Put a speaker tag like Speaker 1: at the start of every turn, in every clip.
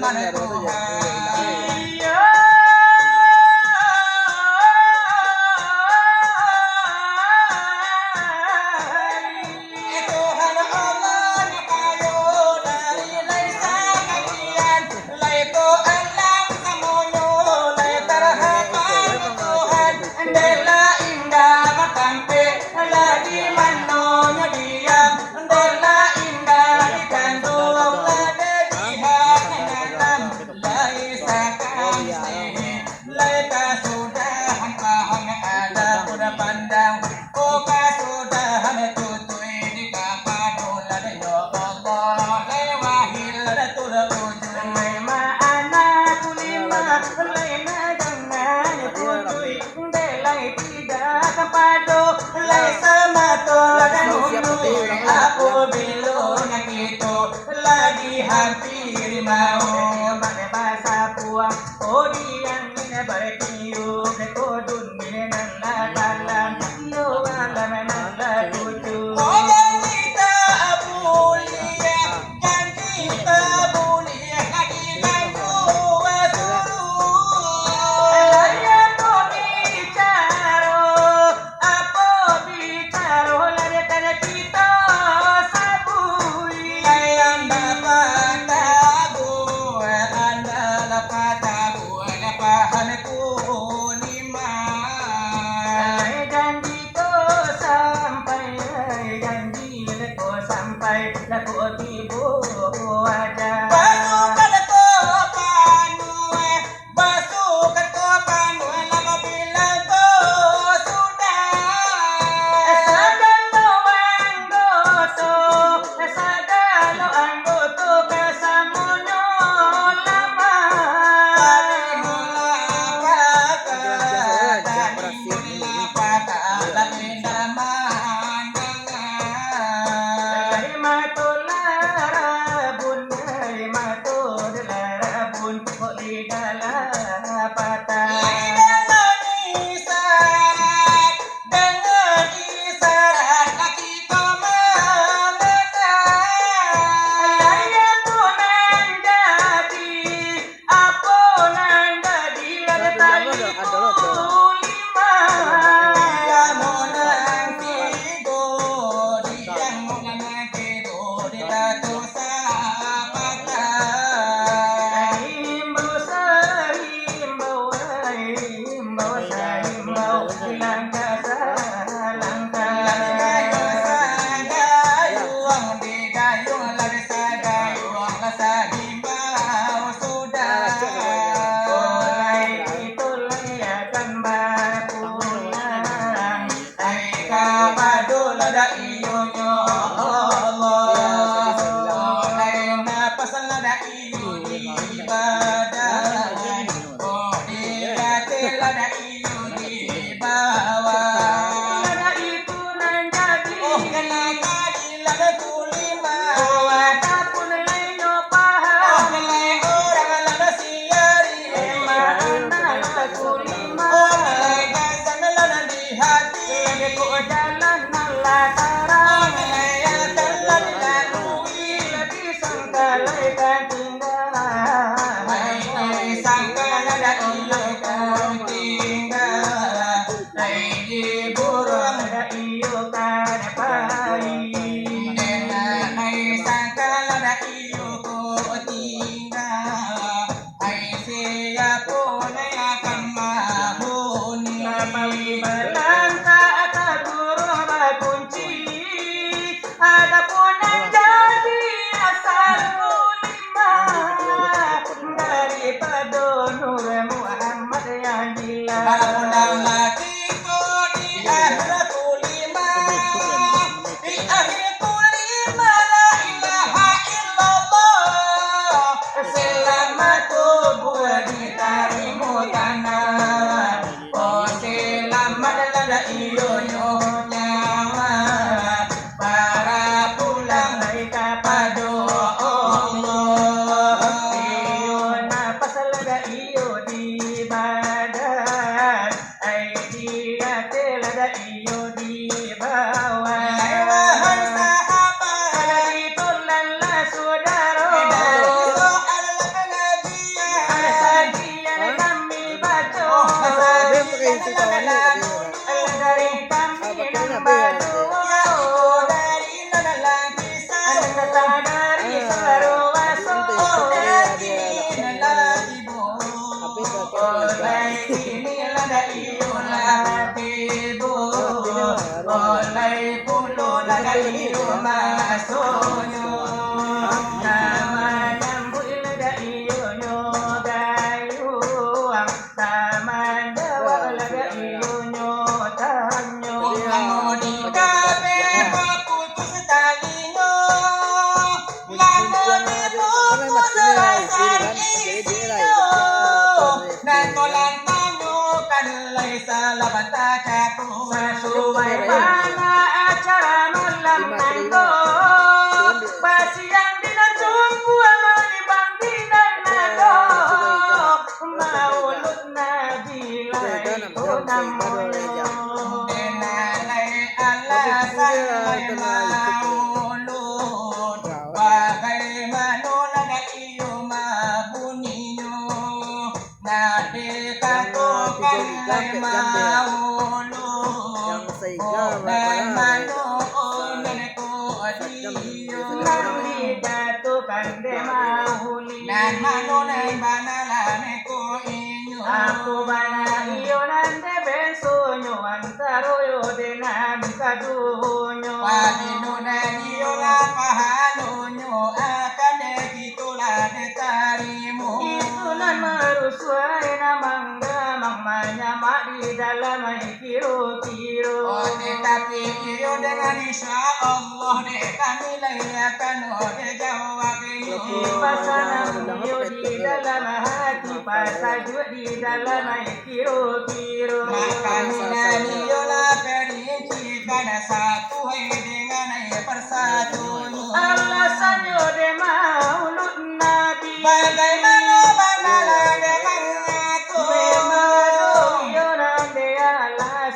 Speaker 1: firman Tuhan. Tuhan Allah na kayo dari lay sa kagiyan, lay ko alam sa monyo, lay tarahapan ko Tuhan, andela indah matampe, lagi manonyo diam, andela indah dikandung, lada dihat nangatam, lay sa kamsihe, lay kasudahan pahang ada kuda pandang, o kasudahan tutoy di kapadula na yo Allah, lay wahil na tulaujan, may maana kulima, lay nagangan tutoy, lay tidak kapado, lay samato kanunoy, ako bilo nakito, lagi hampir mau, manebasa puang, o diyang inabarkiyo, nekodun minenan lalalan, no alam ng lagutu. O ganita abulia, ganita abulia, nagitan ko asuro. Alaya ko bicharo, apo bicharo, lari ka na dito sa buhay. Ay anda patago, anda lapatago, napahan ko ni ma. Ay janji ko sampai, janji ko sampai, laku tibo aja. Basukan ko panu, basukan ko panu, lama bilang ko sudah. Sagalo ang goto, kasamonyo lama. Ay ada iyo masonyo nama nyambul ada iyo nyodayu taman dawa ada iyo nyotanyo di kafe putus talinya lamun putus rasa iyo nan tolan tanyo kan lai salabata catu subay pana acara malam nanto pasiang dinatunggu amalibang dinanato maulud nabila itu namoyo denalai alasan lai maulud bagaimana laga iyo mabuniyo nade katokan lai maulud dan manoon ko adiyo nang datukan de mahuli nan manonan banalane ko inyo ako bana iyo nande bensunyo antaroyo de nan kadunyo pabinunan iyo la pahalonyo akane kitula de tarimo itulan marusway na mamanya di dalam kiro-kiro tetapi iyo dengan insya Allah de kami layakan de jawab iyo pasangan iyo di dalam hati pasaju di dalam kiro-kiro maka iyo lah perinci karena satu dengan persatu alasannya de maulud nabi bagaimana banalah dengan aku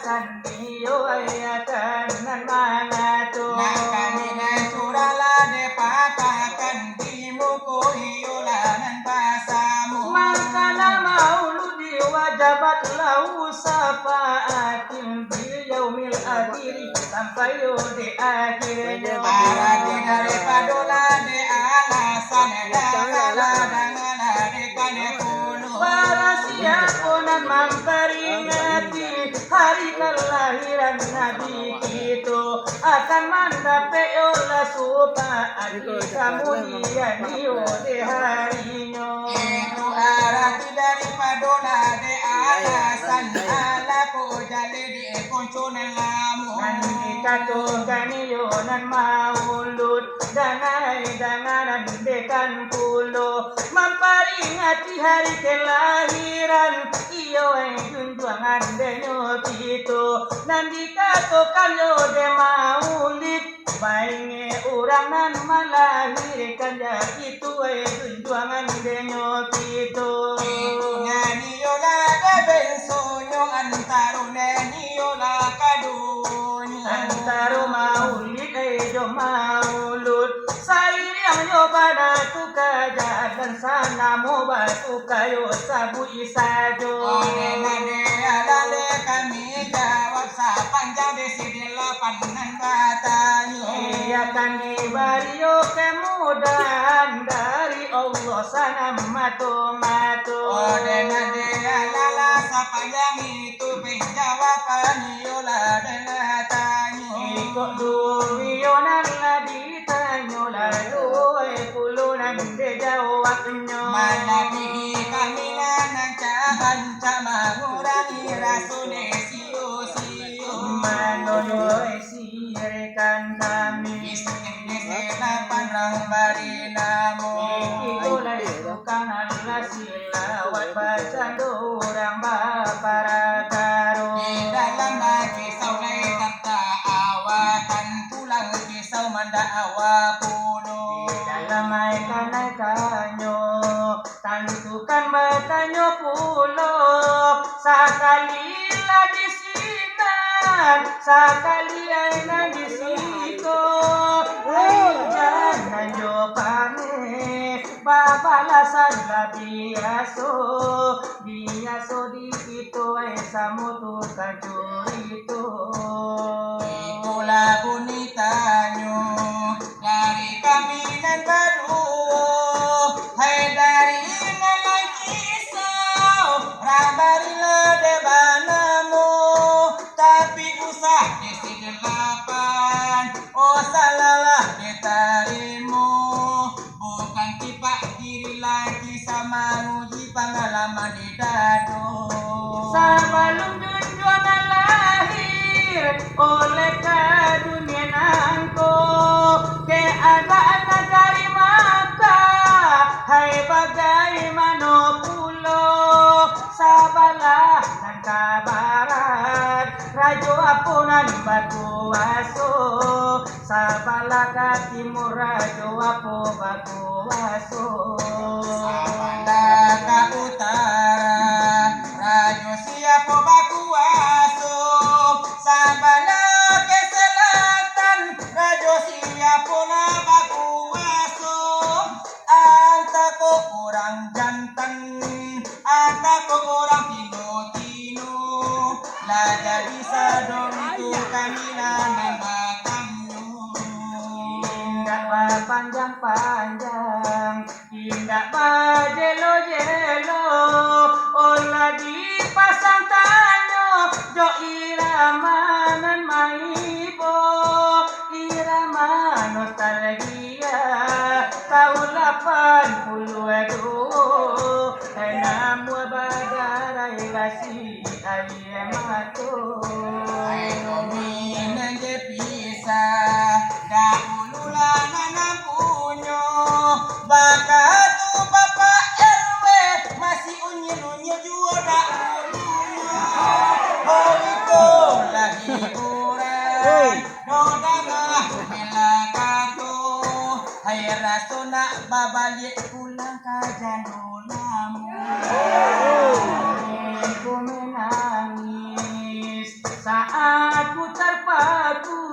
Speaker 1: sandiyo ayatan nan manato nakanina surala de patakan di muko iyola nan pasamu makana mauludi wajabat lahu safaatin bil yaumil akhir sampai di akhirnya arati dari padola de alasan dangala dangala de kanekulu para siaponan memperingati hari kelahiran Nabi itu akan mendapat oleh supaat kemudian di harinya itu arti dari padola de alasan ala ko jale de konconan lamu nanti katokan iyo nan maulud dangan dekan pulo memperingati hari kelahiran iyo yang junjungan denyo itu nanti katokan yo de maulid bainge orang nan melahirkan ya itu junjungan denyo itu nani yo la de bensoyo antaro nani yo la kadunyo antaro maulid jo maulud sayang yo pada tukaja dan sana mo batu kayo sabu isajo nane adale kami jawab sa panjang desidila panan katanya iya kan dibario kemudahan dari Allah sana mato-mato nane alala sa panjang itu penjawaban yola dan tanya ikut duwionan ditanya lalu pulunan de jawabnya malabi kami nancahan sama ngurangi rasune sio-sio manoyo sirekan kami istinisilapan rang barinamu itulah bukan Allah silawat baca dorang bapara karo di dalam kisau lai tata awatan tulang kisau manda awapuno dalam aikan kanyo tantukan batanyo pulo sakali la di sinan sakali ay na di sito ay jangan yo pane babalasan la biaso biaso di ito ay samutu kajurito itulah bunitanyo dari kami nan baru hai dari nalai kisau rabarila de banamo tapi usah desi delapan oh menguji pengalaman di dado.
Speaker 2: Sebelum junjungan lahir oleh ke dunia nangko, keadaan negari Makkah, hai bagaimana pulo, sabalah dan kabaran, rajo apunan batu aso, sabalah ke timur rajo apu batu aso.
Speaker 1: Sabalah ke utara, rajo siapa baku aso. Sabalah ke selatan, rajo siapa baku aso. Anta ko orang jantan, anta ko orang tino-tino, lah jadi sador itu kamilanan makannya.
Speaker 2: Indah panjang-panjang, indah jelo-jelo, olah dipasang tanyo, jo irama nan maibo, irama nostalgia, tahun 82, namu bagarai kasih ayam mato.
Speaker 1: Ayo minang je pisah, dahulu lah nanam punyo, bakal tu bapak RW masih unyil-unyil jua dahulunya. Oh itu lah hiburan, dodangah melakaku, hai rasu nak babalik pulang ke jandulamu.
Speaker 2: Ku menangis saat ku terpaku,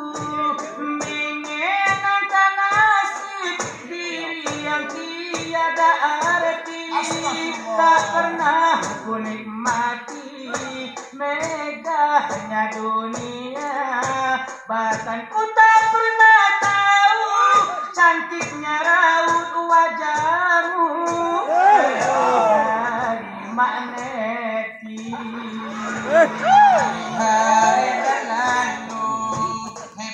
Speaker 2: mengenangkan nasib diri yang tiada arti, tak pernah ku nikmati megahnya dunia, bahkan ku tak pernah tahu cantiknya raut wajahmu dari magneti.
Speaker 1: Hari berlalu,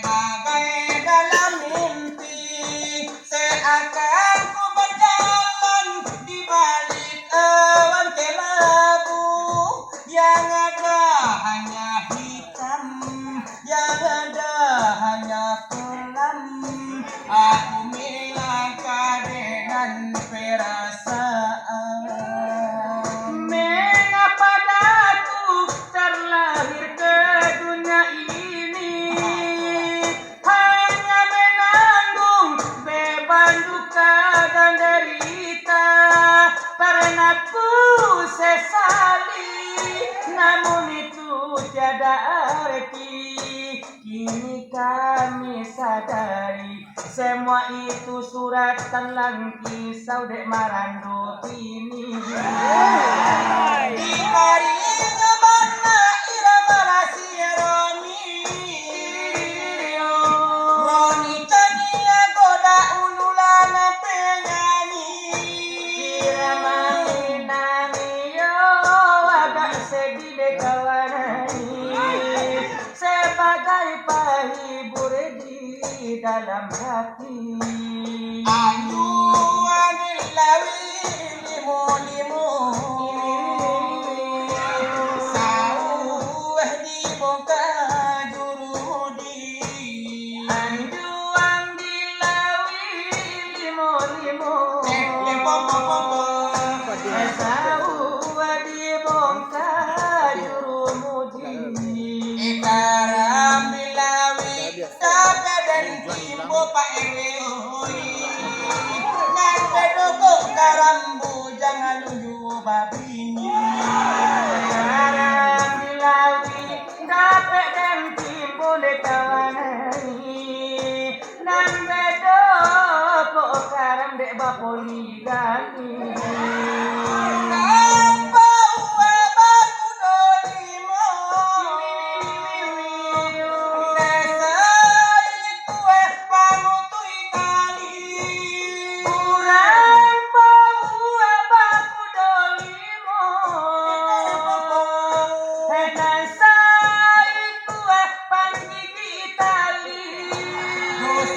Speaker 1: bagai dalam mimpi, seakan ku berjalan di balik awan kelabu, yang ada hanya hitam, yang ada hanya kelam. Aku melangkah dengan perasaan.
Speaker 2: Mengapa daku terlahir ke dunia ini, hanya menanggung beban duka dan derita, pernah ku sesali, namun itu tiada arti. Kini kami sadari, semua itu suratan lang kisau dek marando ini.
Speaker 1: Di marinya mana irama rasi Roni, Roni tania goda ululana penyanyi.
Speaker 2: Irama minami yo agak sedih dek kawanani, sebagai penghibur di dalam hati.
Speaker 1: Ayu anilawi limu-limu, sauh dibongkar jurudi.
Speaker 2: Anjuang dilawi limo-limo,
Speaker 1: Lempo-pompo,
Speaker 2: esau dibongkar jurumudi.
Speaker 1: ikaram dilawi kabe dan timbo Pak RW oi. Nan bedogo karambu jangan luju babini.
Speaker 2: Sekarang dilawi dapat dan timbo dekawanani, nan bedo kok karam dek bapoligami.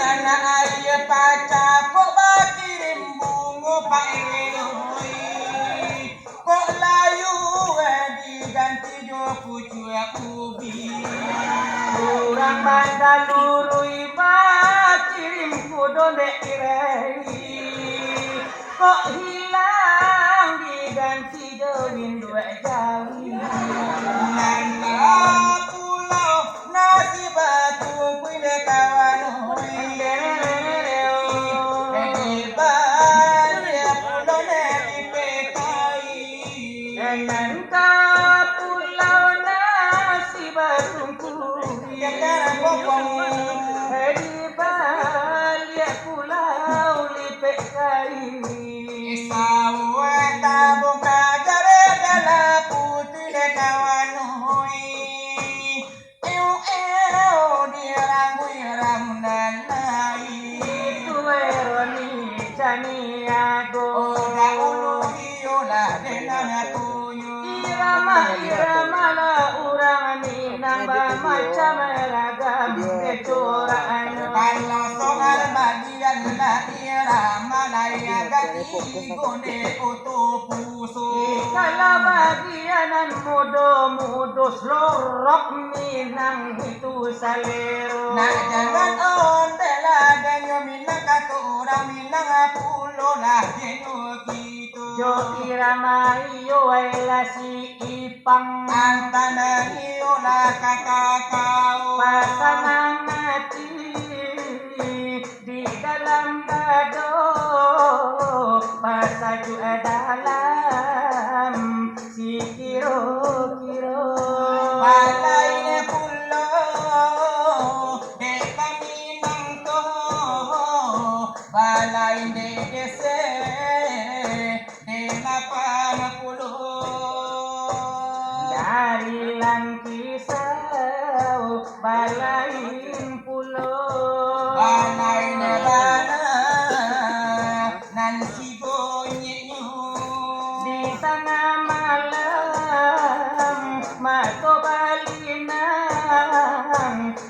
Speaker 1: Sana aye pacar kok bakirim bunga Pak RW oi.
Speaker 2: Mandalurui kirim kudone irai kok hilang diganti dewin dua jauh
Speaker 1: Nanda pulau nasi batu punya kawan di balik pulau nari pekai
Speaker 2: Nanta pulau nasi batungku
Speaker 1: yang darah bokong
Speaker 2: di balik pulau lipek kai
Speaker 1: isawa tabung kajare dala putih kawan hoi dirangui ramdanai
Speaker 2: tueroni caniago
Speaker 1: oda ulu iola denana tuyu
Speaker 2: irama la urang ni nambah macam ragam kecoran
Speaker 1: kalau soal bagian la irama laya gati gone utu puso
Speaker 2: kalau bagianan mudo slorok minang itu salero
Speaker 1: na jangan on tela ganyo minang katura minang pulo la geno gitu
Speaker 2: jo irama iyo ela si ipang
Speaker 1: antana iyo la kakakau
Speaker 2: pasangan hati di dalam dado pasaju dalam si kiro
Speaker 1: balai ne pulo de kaminang to balai de dese de lapan pulo
Speaker 2: dari langkisau balain pulau
Speaker 1: balai ne bana nan si gonyenyo
Speaker 2: di tengah malam mato balinang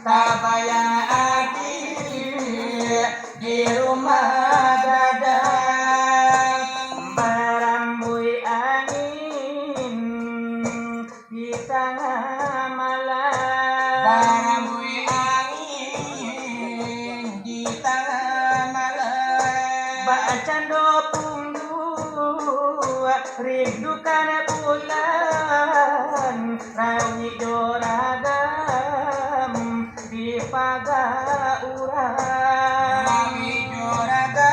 Speaker 1: tabaya adik di rumah gadang
Speaker 2: barambui angin di tengah malam
Speaker 1: barambui angin di tengah malam
Speaker 2: bacando punggu rindukan bulan rawi doragam di pagaurang
Speaker 1: Rawi juragan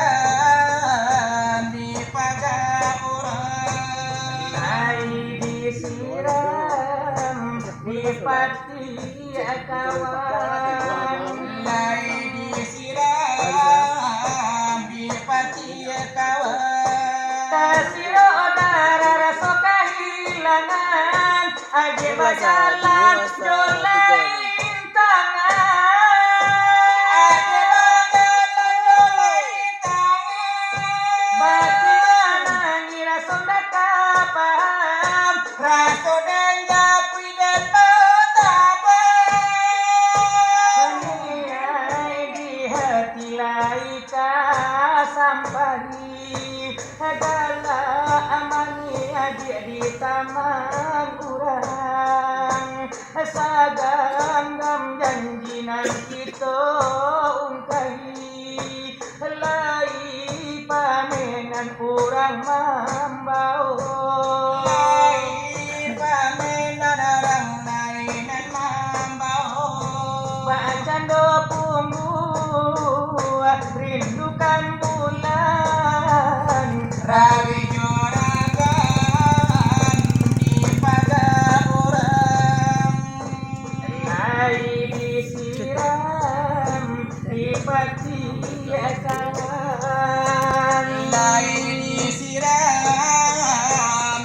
Speaker 1: di pagaurang
Speaker 2: Nai disiram di pati kawan
Speaker 1: Lai disiram di pati kawan
Speaker 2: Tasiro darah rasa kehilangan Aje bajalan jolain tangan
Speaker 1: Ade bagalan jolai tangan
Speaker 2: Bagaimana ngira sonda kapam
Speaker 1: Raso dan japui dan betabang
Speaker 2: Dunia di hati laika sampai Segala amani adik di taman urang Saganggam janji nan kita ungkai Lai pamenan urang mambau
Speaker 1: Lai pamenan orang lain mambau
Speaker 2: Bacando punggu rindukan bulan
Speaker 1: Rawi juragan di pagaurang
Speaker 2: Lai disiram di pati kawan
Speaker 1: Lai disiram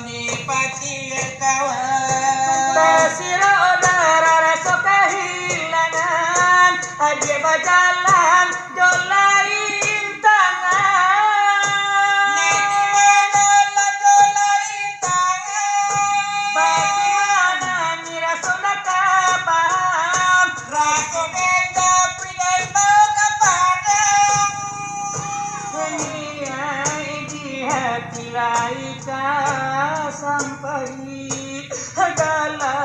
Speaker 1: di pati kawan
Speaker 2: Tasiro darah rasa kehilangan Aje bajalan jolain tangan
Speaker 1: Niti mana jolai tangan
Speaker 2: Bagaimana ngira sonda kapam
Speaker 1: Raso dan japui dan begadang
Speaker 2: Dunia di hati laika sampai Segala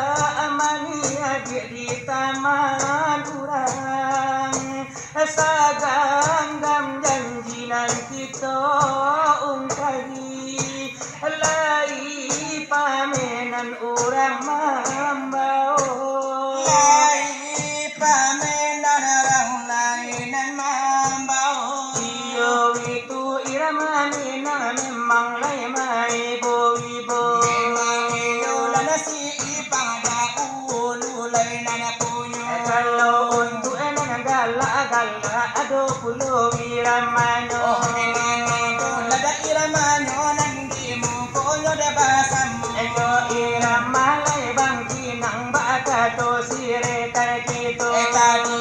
Speaker 2: amani di taman urang saganggam janjinan kita ungkahi lai pamenan urang mambao
Speaker 1: lai pamenan orang lainan mambao
Speaker 2: iyo itu irama mina memang lai mai bo
Speaker 1: si ipang daun lainan punyo
Speaker 2: kalau untuk gala ado pulo iramano
Speaker 1: lada iramanyo nandi mo konyo de basam
Speaker 2: eko iramalay bangki nang baka to sire karkito
Speaker 1: tadi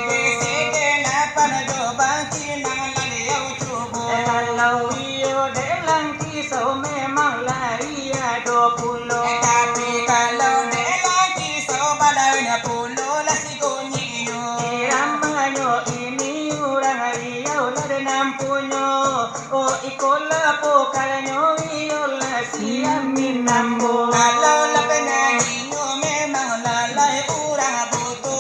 Speaker 1: de sede na panado bangki nang laliyaw chubo
Speaker 2: kalau iyo de lang kiso memang lari ado pulo
Speaker 1: tapi kalau de lang kiso balay na pulo lasigonyo
Speaker 2: iramanyo ini urang ayaw na rin ang punyo o ikola po kalanyo iyo la siyamin nambo
Speaker 1: kalau lapenang inyo memang lalay urang buto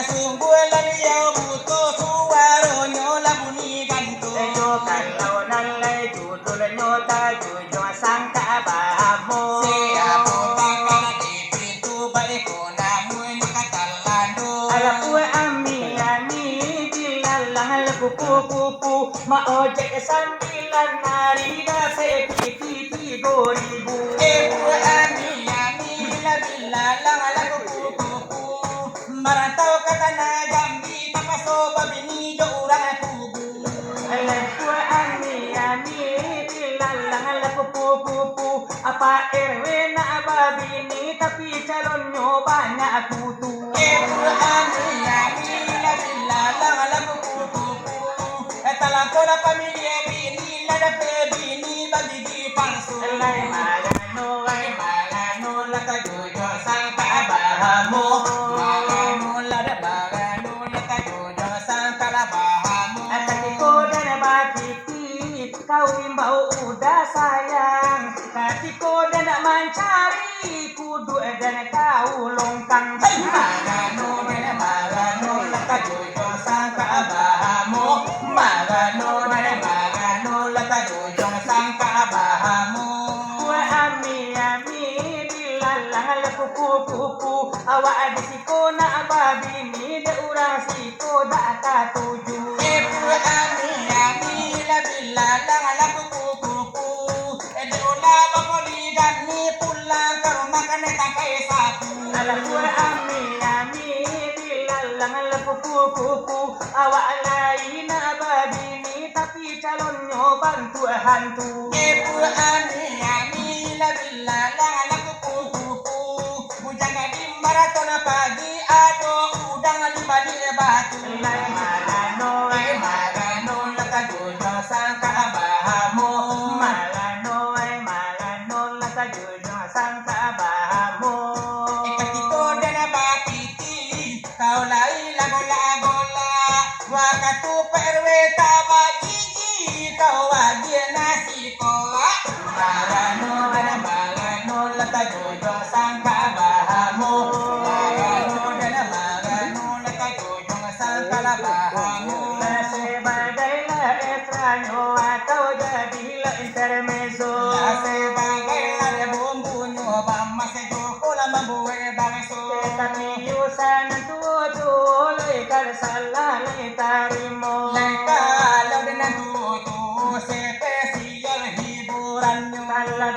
Speaker 1: sungguh laliyaw buto suwaro nyo labuni ganto
Speaker 2: Eyo kalau nalay judul nyo tayo yung sangka bahamo
Speaker 1: siapa bakal dipintu balik ko na muy nakatalando
Speaker 2: Alam ko ami dilalang kupu-kupu maojek sambilan narida se piti goribu
Speaker 1: Ibu ami bila lang alam kupu-kupu marantau kata na jambi tapaso babini jo urang kubu
Speaker 2: Alam ko ami dilalang kupu-kupu apa RW na babini tapi calon nyo banyak kutu
Speaker 1: Ibu ami bila lang alam kupu-kupu talang ko na pamilya bini na bini babigi palsu
Speaker 2: Alay magano
Speaker 1: ay magano latajujo sang kaabahamo magano latajujo sang kalabahamo
Speaker 2: At ko na bakiti kau imbau udah sayang Kati ko na naman cari kudu dan kau longkang
Speaker 1: magano latajujo sang kaabahamo magano latajujo sang kaabahamo
Speaker 2: Kua ami dilalang kupu-kupu awak adisiko na babini de urang siko da katuju
Speaker 1: Ibu ami bila lang alam kupu-kupu ede ula bakoli gani pulang ke rumah kane tangkai sapu
Speaker 2: Alam ko ami dilalang kupu-kupu awak lain na babini tapi calon nyo bantu hantu
Speaker 1: Ibu ami bila lang alam kupu-kupu bujang di maraton pagi ado udang di balik batu
Speaker 2: Alay magano
Speaker 1: magano latajujo sang kaabahamo
Speaker 2: malano latajujo sang kabahamo
Speaker 1: Ikatiko dan bakiti kau lai lagola wakatu perwe tabagigi kau wagi nasi kola magano latajujo sang kabahamo magano latajujo sang kalabahamo
Speaker 2: sebagai la extraño atau jadilah intermezzo
Speaker 1: sebagai lare bumbunyo bama sejoko la mambuwe bangso
Speaker 2: tapi usan tutu lekar salah tarimo
Speaker 1: kalau dengan tutu spesial hiburannya
Speaker 2: Kala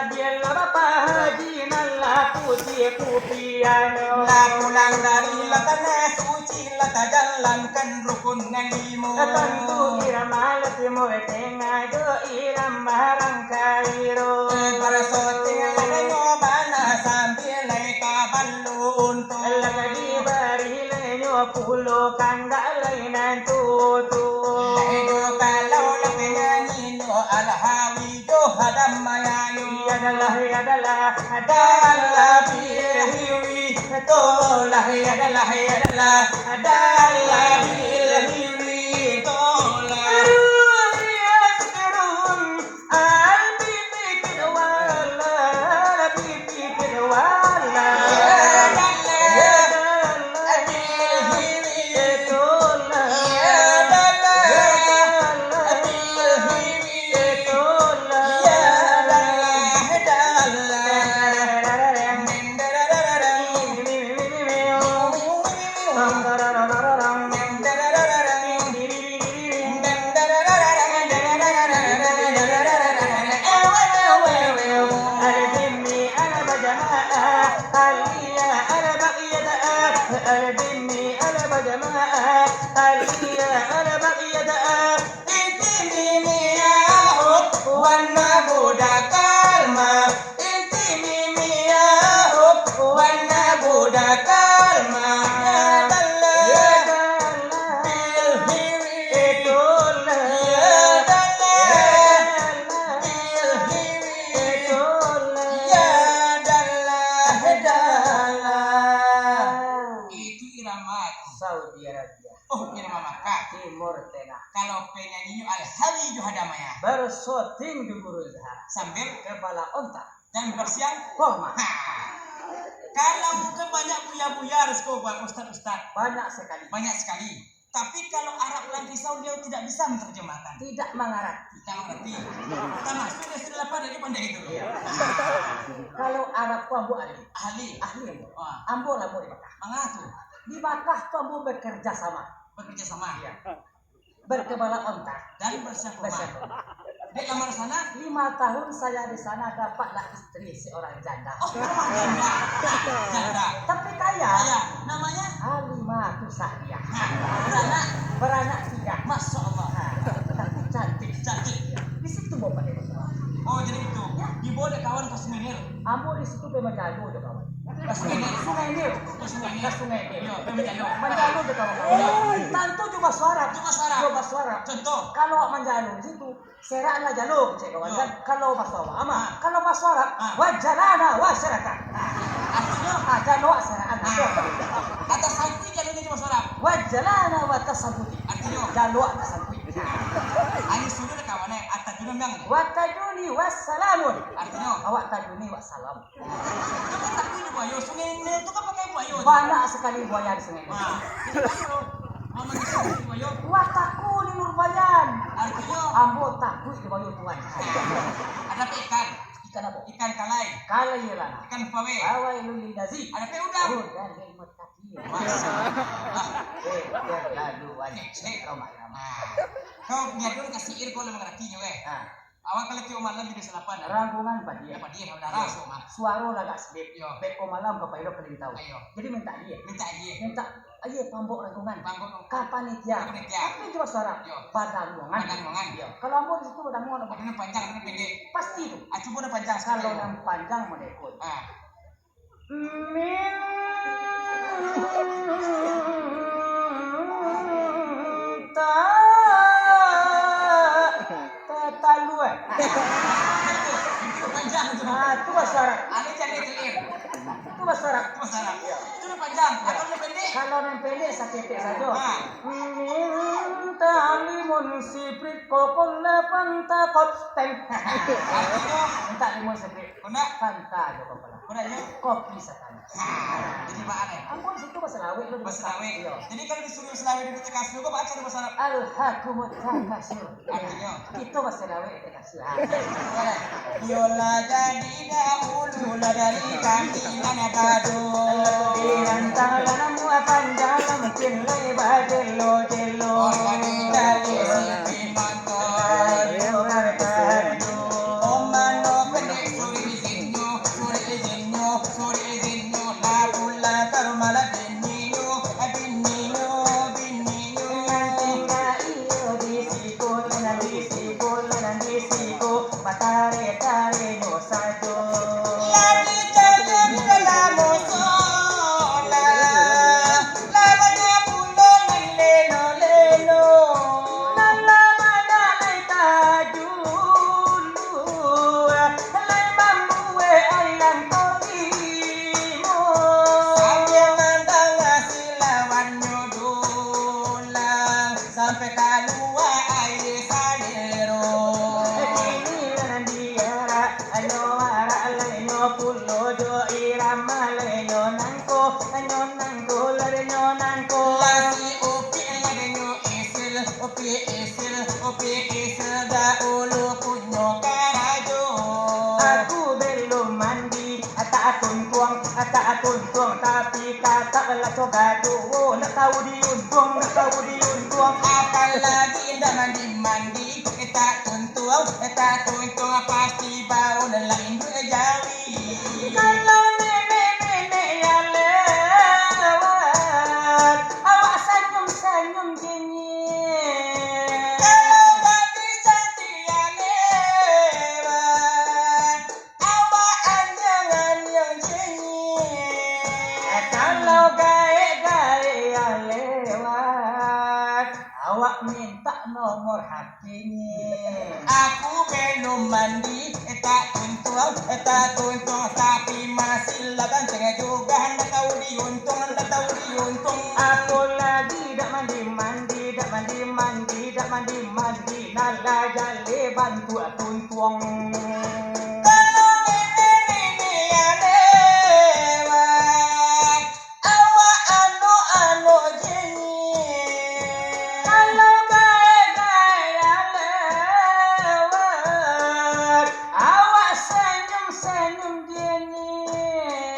Speaker 2: biela bapak haji nala putih kupiano
Speaker 1: la pulang dari latana suci lata jalankan rukun yang limo
Speaker 2: tentu irama letimo tengah do iram barang kairo
Speaker 1: para soting lada nyobana sambil leka balu untuk
Speaker 2: lagi bari lenyo pulo kanda lainan tutu
Speaker 1: Edo kalau laki nyanyi no alhawi jo hadam mayayu
Speaker 2: adalah
Speaker 1: adalah bihiwi tolah adalah bihiwi tolah penyanyi Al-Hawi Juhadamaya
Speaker 2: bersyuting di Guru Zahara
Speaker 1: sambil
Speaker 2: kepala onta
Speaker 1: dan bersiang.
Speaker 2: hormat
Speaker 1: Kalau ke banyak buya-buya resko buat ustaz-ustaz
Speaker 2: banyak sekali
Speaker 1: banyak sekali. Tapi kalau Arab lang risau dia tidak bisa menerjemahkan.
Speaker 2: tidak mengarati.
Speaker 1: Tidak mengerti. Termasuk dia sudah dapat dari pandai itu.
Speaker 2: Kalau Arab tu ambo ahli
Speaker 1: Ahli.
Speaker 2: ambo
Speaker 1: Wah,
Speaker 2: ambo lah di Makkah.
Speaker 1: mengatu
Speaker 2: Di Makkah tu ambo bekerja sama
Speaker 1: bekerja sama
Speaker 2: berkepala onta
Speaker 1: dan bersiap
Speaker 2: bersama.
Speaker 1: Di lamar sana.
Speaker 2: 5 tahun saya di sana dapatlah istri seorang janda.
Speaker 1: Oh, janda. Janda.
Speaker 2: Tapi kaya.
Speaker 1: Kaya. Namanya?
Speaker 2: Halimah Sa'diyah.
Speaker 1: Beranak.
Speaker 2: Beranak 3.
Speaker 1: Masya Allah.
Speaker 2: Tapi cantik.
Speaker 1: Cantik.
Speaker 2: Di situ mau pada
Speaker 1: Oh, jadi itu. Dibawa dek kawan ke Sungai Nil.
Speaker 2: ambo di situ pe menjalu deh kawan.
Speaker 1: Ke Sungai Nil.
Speaker 2: Sungai Nil.
Speaker 1: Ke Sungai Nil.
Speaker 2: Ke Sungai Nil.
Speaker 1: Iya, ke Menjalo.
Speaker 2: Menjalu deh kawan. Tantu cuma suara.
Speaker 1: Cuma suara.
Speaker 2: Cuma suara.
Speaker 1: Contoh.
Speaker 2: Kalau menjalu di situ seraan lah jalur cek kawan
Speaker 1: Yo.
Speaker 2: kan. Kalau baswawa ama.
Speaker 1: Ah.
Speaker 2: Kalau baswara
Speaker 1: Ah.
Speaker 2: wajalana wasyarakat.
Speaker 1: Artinya,
Speaker 2: Ada no seraan.
Speaker 1: atas samping jalurnya cuma suara.
Speaker 2: Wajalana wa tasabuti.
Speaker 1: Artinya,
Speaker 2: Jalu atas sabuti.
Speaker 1: ani sudah dek kawannya atas junam yang.
Speaker 2: Wa tajuni wassalamun.
Speaker 1: Artinya,
Speaker 2: Awak tajuni wassalam.
Speaker 1: kamu tak punya buaya. Sungai Nil itu kan pakai buaya.
Speaker 2: Banyak sekali buaya di sungai.
Speaker 1: Wah, itu kan mama kita pakai buaya.
Speaker 2: Wa takuni nurbayan.
Speaker 1: Artinya,
Speaker 2: Ambo takut di bayu Tuhan.
Speaker 1: ada pe ikan.
Speaker 2: Ikan apa?
Speaker 1: Ikan kalai.
Speaker 2: Kalau ialah.
Speaker 1: Ikan pawe.
Speaker 2: Awailul lidazi.
Speaker 1: Ada pe udang.
Speaker 2: Oh, dan ilmu takiyin.
Speaker 1: Masya Allah.
Speaker 2: Lalu wajib. Ramai.
Speaker 1: Kau nyadun kasih ir kau lemah laki juga. Awak kalau kau malam di selapan.
Speaker 2: Rangkungan dia.
Speaker 1: Apa dia saudara semua.
Speaker 2: Suara lagak sedip.
Speaker 1: Yo.
Speaker 2: Beko malam ke Pairo kali tahu.
Speaker 1: Ayo.
Speaker 2: Jadi minta dia.
Speaker 1: Minta dia.
Speaker 2: Minta ayo pambok rangkungan.
Speaker 1: Bangkok dong.
Speaker 2: Kapan dia?
Speaker 1: Panitia.
Speaker 2: Tapi cuma suara.
Speaker 1: Yo.
Speaker 2: Padang ruangan.
Speaker 1: Padang ruangan.
Speaker 2: Yo. Kalau ambo di situ padang ruangan.
Speaker 1: Padahal panjang, padahal pendek.
Speaker 2: Pasti itu.
Speaker 1: Coba udah panjang
Speaker 2: Kalau
Speaker 1: sekali.
Speaker 2: yang panjang menekut.
Speaker 1: Ah.
Speaker 2: Talu
Speaker 1: Itu panjang itu.
Speaker 2: itu bahasa Arab.
Speaker 1: Ada jadi telir.
Speaker 2: Itu bahasa Arab.
Speaker 1: Itu masalah. Itu udah panjang. Atau udah pendek.
Speaker 2: Kalau yang pendek sakit saja.
Speaker 1: Ah.
Speaker 2: Talimun siprit kokon pantakot teng.
Speaker 1: Artinya,
Speaker 2: Minta limun siprit.
Speaker 1: kena.
Speaker 2: Panta aja kepala.
Speaker 1: Kena aja.
Speaker 2: Kopi setan.
Speaker 1: Jadi bahan ya.
Speaker 2: Ampun situ bahasa Lawe lu.
Speaker 1: Bahasa Lawe.
Speaker 2: Iya.
Speaker 1: Jadi kalau disuruh Selawe di kasih, kok baca bahasa Arab.
Speaker 2: Al-hakumut takasur.
Speaker 1: Artinya.
Speaker 2: Itu bahasa Lawe takasur.
Speaker 1: Yola jadi dahulu lah dari kami nana kado.
Speaker 2: Irantalamu panjang mungkin lebar jelo jelo.
Speaker 1: Orang dari sini mantor. Omano pendek suri izinyo, suri izinyo, suri izinyo. Labula karumala bininyo, bininyo, bininyo.
Speaker 2: Matare tare no sajo.
Speaker 1: Lagi jalan dalam sola, labanya pulo leno leno.
Speaker 2: Nala mana nai tajulu. Lai bambu ailang tolimo.
Speaker 1: Sambil mandang silawan nyudulang, sampai kalua air salero. Lagi upi lagenyo isil, upi isil dahulu punyo karajo.
Speaker 2: Aku belum mandi, atun tuang, tapi kata bela cogado, nak tahu diuntung.
Speaker 1: Apalagi indah mandi, kita tuntung pasti bau nelain jawi.
Speaker 2: Kalau nenek yang lewat, awak senyum jenyet.
Speaker 1: Kalau gadis setia lewat, awak anjangan yang jengit.
Speaker 2: Kalau gae yang lewat, awak minta nomor HP-nya.
Speaker 1: Aku belum mandi, tak tuntung, tapi masih laban tengah juga hendak tahu diuntung.
Speaker 2: Aku lagi dak mandi, wong.
Speaker 1: Kalau ini ya lewat awak anu jenyi.
Speaker 2: Kalau gaya lewat, awak senyum gini.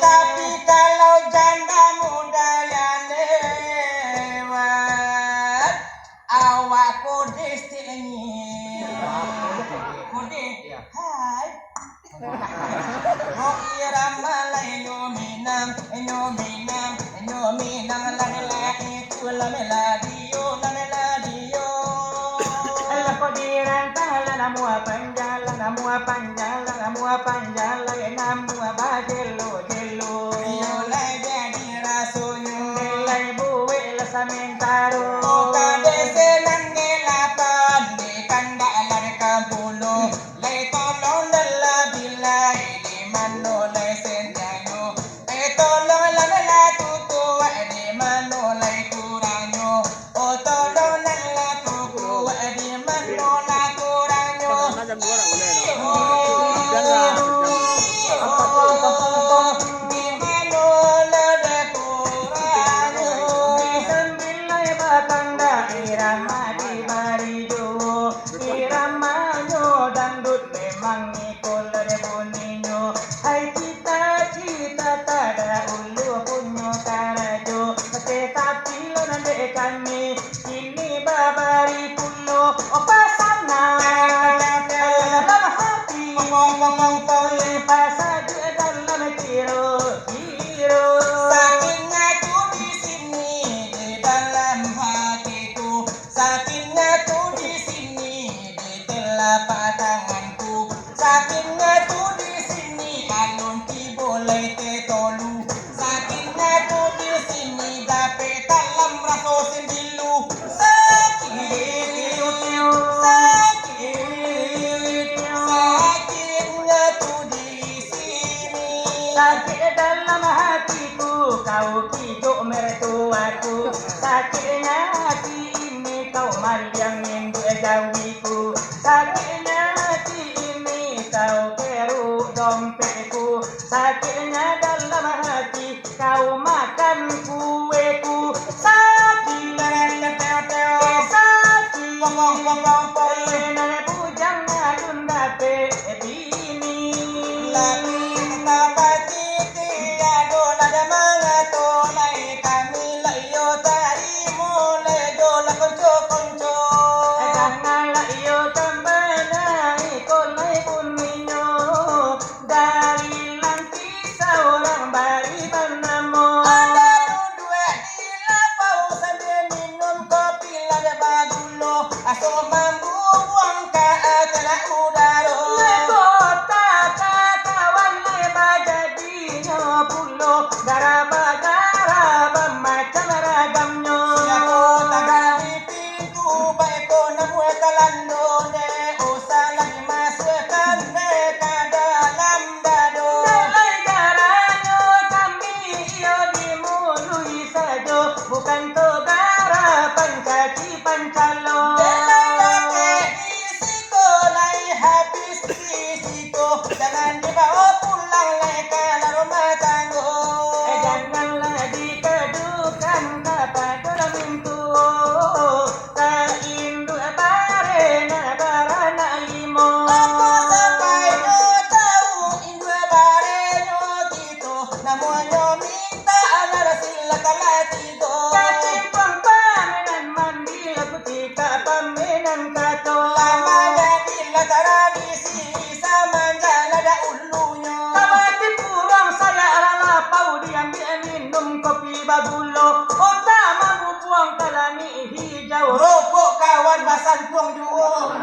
Speaker 1: Tapi kalau janda muda yang lewat awak kode ini. Kode, hai. Oh irama lai nyominang itu la meladio.
Speaker 2: Alam ko dirantang namua panjang, namua bajelo.
Speaker 1: Yo lai jadi rasoyo.
Speaker 2: Nilai buwe la samentaro.
Speaker 1: O kadese nangelapan di kanda alar kampulo. Lai tolong dala bilai di mano lai senjanyo. Lai tolong la mela tutu di mano lai kuranyo. O tolong la tutu di mano la kuranyo. Di mano la de kuranyo.
Speaker 2: Sambilai batanda irama di barijo, irama nyo dangdut memang ikol reboninya. Hai cita-cita tada ulu punyo karajo, tetapi lo nande kami ini babari pulo opasana dalam hati oleh pasaju dalam kiro.
Speaker 1: Sakitnya tuh di sini di dalam hatiku. Sakitnya tuh di sini di telapak tanganku. Sakitnya tuh di sini alun ki boleh tetolu. Sakitnya tuh di sini dapat dalam rasa sendilu. Sakitnya tuh di sini.
Speaker 2: Sakit dalam hatiku, kau hidup mertuaku. Sakitnya hati ini kau maliang minggu jawiku. Sakitnya hati ini kau keruk dompetku. Sakitnya dalam hati kau makan kueku. Nenek bujang ngadun dape bini. Janganlah iyo kembenai kolai bunyinya. Dari lanti seorang bayi bernama. Kota kawan leba jadinya pulo. Garaba macam ragamnya. Selai garanya kami iyo dimului saja. Bukan togara pancaci pancalo.
Speaker 1: Jangan dibawa pulang lekan rumah tangga.
Speaker 2: Janganlah dikedukan kepada pintu. Kaindu barena barana limo.
Speaker 1: Aku sampai no tahu indua bareno gitu. Namanya minta anak sila kalatigo.
Speaker 2: Katimpang pamenan mandi ketika pamenan kato.
Speaker 1: Lamanya bila tradisi sama jalan ada ulunya.
Speaker 2: Kabati purang saya lalapau diambil minum kopi bagulo. Utama buang kalami hijau.
Speaker 1: Rokok kawan basan tuang juga.